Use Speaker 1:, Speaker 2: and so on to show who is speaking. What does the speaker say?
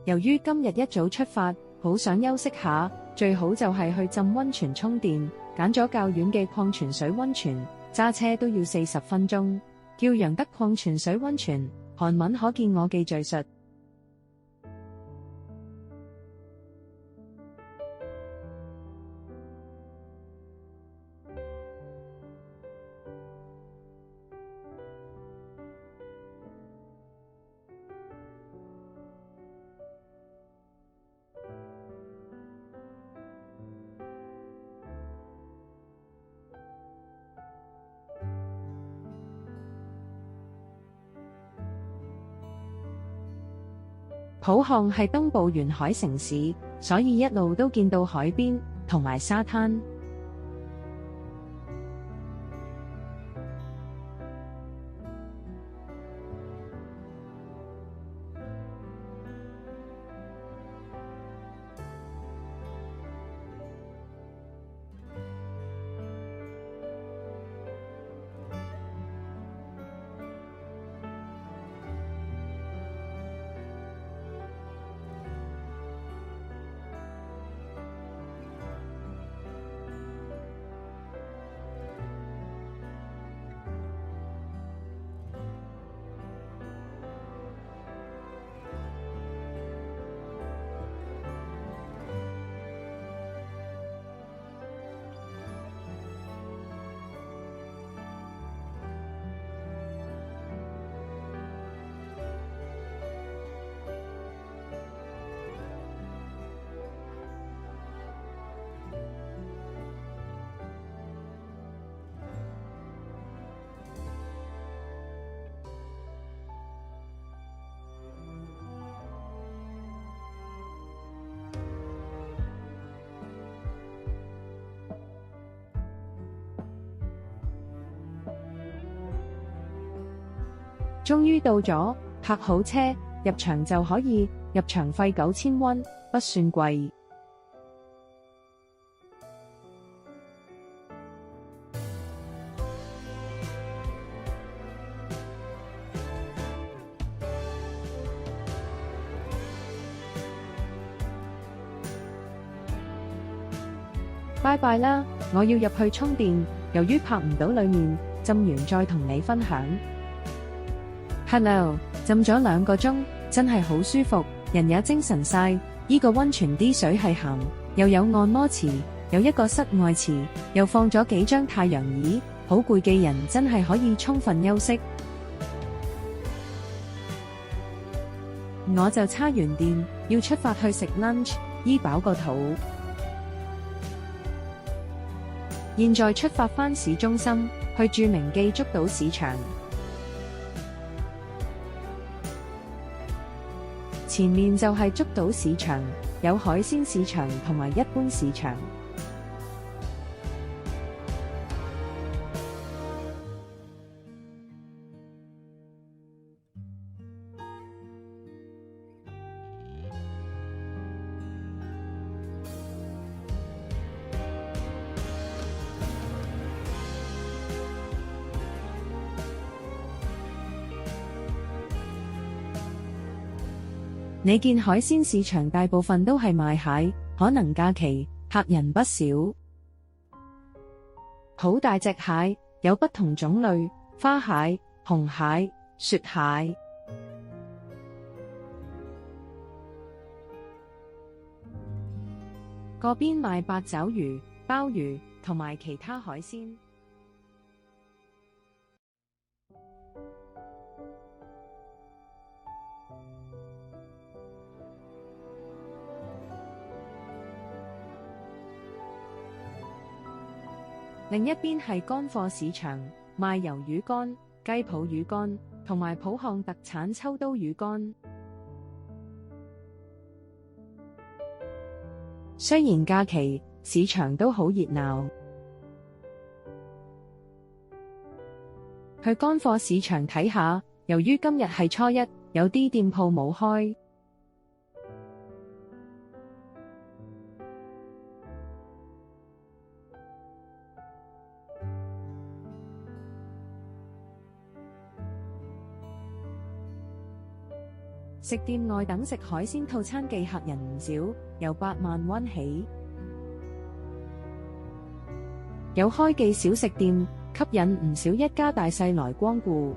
Speaker 1: 由於今日一早出發，好想休息下，最好就係去浸溫泉充電，揀咗較遠嘅礦泉水溫泉，揸車都要40分鐘。叫楊德礦泉水溫泉，韓文可見我記敘述。浦項係東部沿海城市，所以一路都見到海邊同埋沙灘。終於到咗，泊好車，入場就可以，入場費9000蚊，不算貴。拜拜啦，我要入去充電，由於泊唔到裡面，浸完再同你分享。Hello， 浸咗2個鐘，真係好舒服，人也精神晒。依個溫泉啲水係鹹，又有按摩池，有一個室外池，又放咗幾張太陽椅，好攰嘅人真係可以充分休息。我就叉完電，要出發去食 lunch， 醫飽個肚。現在出發返市中心，去著名嘅竹島市場。前面就係竹島市場，有海鮮市場同埋一般市場。你見海鮮市場大部分都係賣蟹，可能假期客人不少。好大隻蟹，有不同種類，花蟹、紅蟹、雪蟹。嗰邊賣八爪魚、鮑魚同埋其他海鮮。另一邊係乾貨市場，賣魷魚乾、雞泡魚乾同埋浦項特產秋刀魚乾。雖然假期，市場都好熱鬧。去乾貨市場睇下，由於今日係初一，有啲店鋪冇開。食店外等食海鮮套餐嘅客人唔少，由8萬蚊起。有開記小食店，吸引唔少一家大細來光顧。